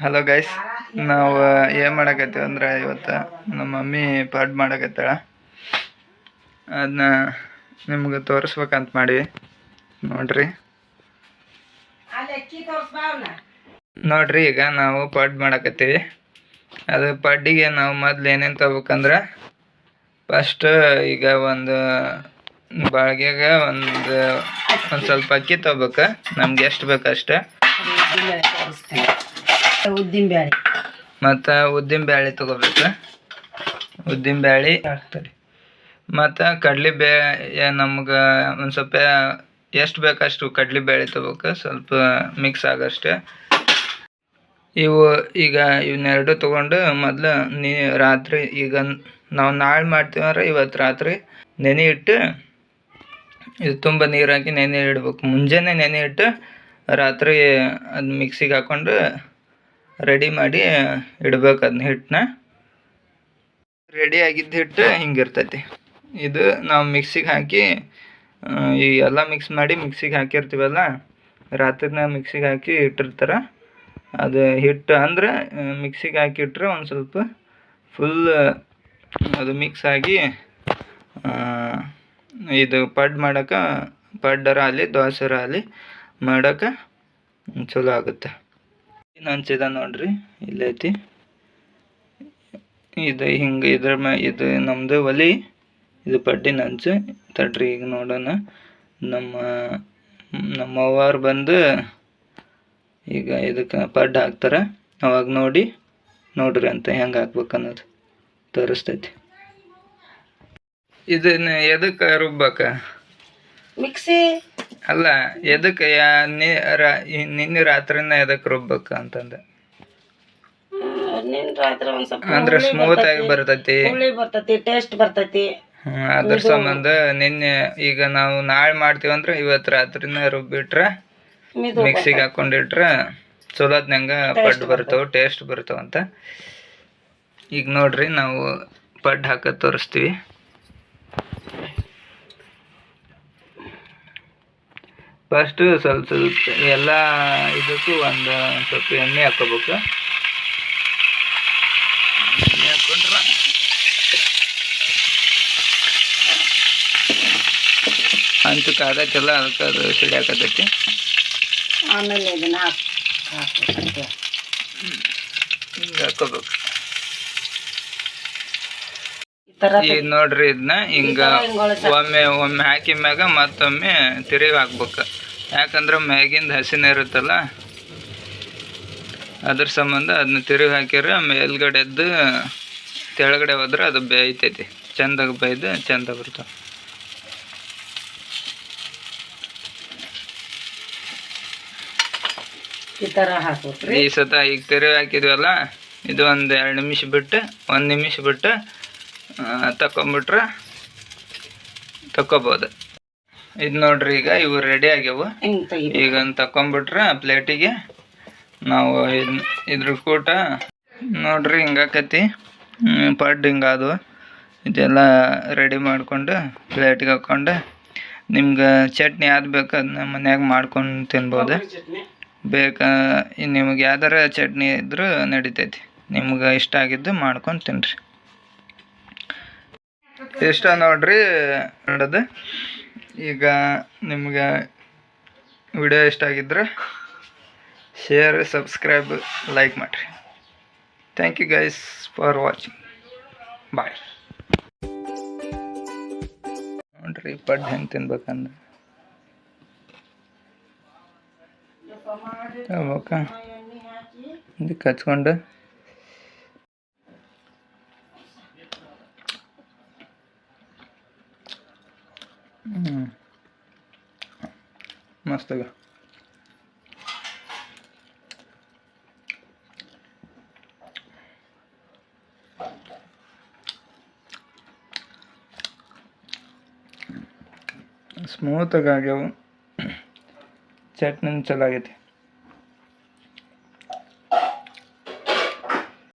Hello guys, ನಾವು ಏನು ಮಾಡಕತ್ತೀವಿ ಅಂದ್ರೆ ಇವತ್ತು ನಮ್ಮ ಮಮ್ಮಿ ಪಡ್ ಮಾಡಕತ್ತಾಳ. ಅದನ್ನ ನಿಮ್ಗೆ ತೋರಿಸ್ಬೇಕಂತ ಮಾಡಿ ನೋಡ್ರಿ. ಈಗ ನಾವು ಪಡ್ ಮಾಡಕತ್ತೀವಿ. ಅದು ಪಡ್ಡಿಗೆ ನಾವು ಮೊದ್ಲು ಏನೇನು ತಗೋಬೇಕಂದ್ರೆ ಫಸ್ಟ್ ಈಗ ಒಂದು ಬಾಳ್ಗೆಗೆ ಒಂದು ಸ್ವಲ್ಪ ಅಕ್ಕಿ ತಗೋಬೇಕು. ನಮ್ಗೆ ಎಷ್ಟು ಬೇಕು ಅಷ್ಟೇ. ಉದ್ದಿನಬೇಳೆ ಮತ್ತು ಉದ್ದಿನಬೇಳೆ ತಗೋಬೇಕು. ಉದ್ದಿನಬೇಳೆ ಮತ್ತು ಕಡ್ಲೆಬೇಳೆ ನಮ್ಗೆ ಒಂದು ಸ್ವಲ್ಪ ಎಷ್ಟು ಬೇಕಷ್ಟು ಕಡ್ಲೆಬೇಳೆ ತಗೋಬೇಕು, ಸ್ವಲ್ಪ ಮಿಕ್ಸ್ ಆಗೋಷ್ಟೇ. ಇವನ್ನೆರಡು ತೊಗೊಂಡು ಮೊದಲು ರಾತ್ರಿ, ಈಗ ನಾವು ನಾಳೆ ಮಾಡ್ತೀವಂದ್ರೆ ಇವತ್ತು ರಾತ್ರಿ ನೆನೆ ಇಟ್ಟು, ಇದು ತುಂಬ ನೀರು ಹಾಕಿ ನೆನೆ ಇಡಬೇಕು. ಮುಂಜಾನೆ ನೆನೆ ಇಟ್ಟು ರಾತ್ರಿ ಅದು ಮಿಕ್ಸಿಗೆ ಹಾಕ್ಕೊಂಡು ರೆಡಿ ಮಾಡಿ ಇಡ್ಬೇಕು. ಅದನ್ನ ಹಿಟ್ಟನ್ನ ರೆಡಿ ಆಗಿದ್ದ ಹಿಟ್ಟು ಹಿಂಗಿರ್ತೈತಿ. ಇದು ನಾವು ಮಿಕ್ಸಿಗೆ ಹಾಕಿ ಈ ಎಲ್ಲ ಮಿಕ್ಸ್ ಮಾಡಿ ಮಿಕ್ಸಿಗೆ ಹಾಕಿರ್ತೀವಲ್ಲ, ರಾತ್ರಿನ ಮಿಕ್ಸಿಗೆ ಹಾಕಿ ಇಟ್ಟಿರ್ತಾರೆ. ಅದು ಹಿಟ್ಟು ಅಂದ್ರೆ ಮಿಕ್ಸಿಗೆ ಹಾಕಿಟ್ರೆ ಒಂದು ಸ್ವಲ್ಪ ಫುಲ್ ಅದು ಮಿಕ್ಸ್ ಆಗಿ ಇದು ಪಡ್ ಮಾಡೋಕೆ, ಪಡ್ಡರ ಆಗಲಿ ದೋಸೆರ ಆಗಲಿ ಮಾಡೋಕೆ ಚಲೋ ಆಗುತ್ತೆ. ಹಂಚಿದ ನೋಡ್ರಿ, ಇಲ್ಲೈತಿ ಇದು ಹಿಂಗೆ. ಇದು ನಮ್ಮದು ಒಲಿ, ಇದು ಪಡ್ಡಿನ ಹಂಚು. ತಡ್ರಿ ಈಗ ನೋಡೋಣ. ನಮ್ಮವ್ವಾರು ಬಂದು ಈಗ ಇದಕ್ಕೆ ಪಡ್ಡು ಹಾಕ್ತಾರೆ. ಅವಾಗ ನೋಡ್ರಿ ಅಂತ ಹೆಂಗೆ ಹಾಕ್ಬೇಕು ಅನ್ನೋದು ತೋರಿಸ್ತೈತಿ. ಇದನ್ನ ಎದಕ್ಕೆ ರುಬ್ಬಕ? ಮಿಕ್ಸಿ ಅಲ್ಲ, ಎದಕ್ಕೆ ನಿನ್ನೆ ರಾತ್ರಿನ ಎದಕ್ಕೆ ರುಬ್ಬಕ ಅಂತಂದೆ. ಅಂದ್ರೆ ಸ್ಮೂತ್ ಆಗಿ ಬರ್ತೈತಿ, ಟೇಸ್ಟ್ ಬರ್ತೈತಿ. ಅದ್ರ ಸಂಬಂಧ ನಿನ್ನೆ, ಈಗ ನಾವು ನಾಳೆ ಮಾಡ್ತೀವಂದ್ರೆ ಇವತ್ತು ರಾತ್ರಿನ ರುಬ್ಬಿಟ್ರೆ ಮಿಕ್ಸಿಗೆ ಹಾಕೊಂಡಿಟ್ರೆ ಚಲೋತ್ನಂಗ ಪಡ್ಡು ಬರ್ತಾವ, ಟೇಸ್ಟ್ ಬರ್ತಾವಂತ. ಈಗ ನೋಡ್ರಿ, ನಾವು ಪಡ್ಡು ಹಾಕೋದು ತೋರಿಸ್ತೀವಿ. ಫಸ್ಟು ಸ್ವಲ್ಪ ಎಲ್ಲ ಇದಕ್ಕೂ ಒಂದು ಸ್ವಲ್ಪ ಎಣ್ಣೆ ಹಾಕೋಬೇಕು. ಎಣ್ಣೆ ಹಾಕೊಂಡ್ರೆ ಹಂಚು ಕಾದಕ್ಕೆಲ್ಲ ಅದಕ್ಕೆ ಅದು ಸಿಡಿ ಹಾಕತೈತಿ. ಆಮೇಲೆ ಇದನ್ನ ಹಿಂಗೆ ಹಾಕೋಬೇಕು. ಈಗ ನೋಡ್ರಿ, ಇದನ್ನ ಹಿಂಗೆ ಒಮ್ಮೆ ಹಾಕಿ ಮ್ಯಾಗ ಮತ್ತೊಮ್ಮೆ ತಿರುಗಿ ಹಾಕ್ಬೇಕು. ಯಾಕಂದ್ರೆ ಮ್ಯಾಗಿಂದ ಹಸಿನ ಇರುತ್ತಲ್ಲ, ಅದ್ರ ಸಂಬಂಧ ಅದನ್ನ ತಿರುಗಿ ಹಾಕಿದ್ರೆ ಮೇಲ್ಗಡೆದ್ದು ತೆಳಗಡೆ ಹೋದ್ರೆ ಅದು ಬೇಯ್ತೈತಿ. ಚಂದಾಗ ಬೇಯ್ದು ಚಂದ ಬರ್ತಾವ. ಈ ಸತ ಈಗ ತಿರುಗಿ ಹಾಕಿದ್ವಲ್ಲ, ಇದು ಒಂದು 2 ನಿಮಿಷ ಬಿಟ್ಟು 1 ನಿಮಿಷ ಬಿಟ್ಟು ತಕ್ಕೊಂಬಿಟ್ರೆ ತಕ್ಕೋಬೋದು. ಇದು ನೋಡ್ರಿ, ಈಗ ಇವು ರೆಡಿ ಆಗ್ಯಾವು. ಈಗ ತಕ್ಕೊಂಬಿಟ್ರೆ ಪ್ಲೇಟಿಗೆ ನಾವು ಇದ್ರ ಕೂಟ ನೋಡ್ರಿ ಹಿಂಗಾಕತಿ. ಪಡ್ಡು ಹಿಂಗಾದವು. ಇದೆಲ್ಲ ರೆಡಿ ಮಾಡಿಕೊಂಡು ಪ್ಲೇಟಿಗೆ ಹಾಕ್ಕೊಂಡು, ನಿಮ್ಗೆ ಚಟ್ನಿ ಯಾವ್ದು ಬೇಕು ಅದನ್ನ ಮನ್ಯಾಗ ಮಾಡ್ಕೊಂಡು ತಿನ್ಬೋದು. ನಿಮಗೆ ಯಾವ್ದಾರ ಚಟ್ನಿ ಇದ್ರೂ ನಡಿತೈತಿ. ನಿಮ್ಗೆ ಇಷ್ಟ ಆಗಿದ್ದು ಮಾಡ್ಕೊಂಡು ತಿನ್ನಿರಿ. ಇಷ್ಟ ನೋಡ್ರಿ ನೋಡೋದು. ಈಗ ನಿಮ್ಗೆ ವಿಡಿಯೋ ಇಷ್ಟ ಆಗಿದ್ರೆ ಶೇರ್, ಸಬ್ಸ್ಕ್ರೈಬ್, ಲೈಕ್ ಮಾಡಿರಿ. Thank you guys for watching. Bye. ನೋಡ್ರಿ ಪಡ್ಡು ಹೆಂಗೆ ತಿನ್ಬೇಕಂದ್ರೆ ಇದಕ್ಕೆ ಹಚ್ಕೊಂಡು ಮಸ್ತಾಗ ಸ್ಮೂತಾಗಿ ಆಗ್ಯಾವು. ಚಟ್ನಿ ಚಲೋ ಆಗೈತಿ.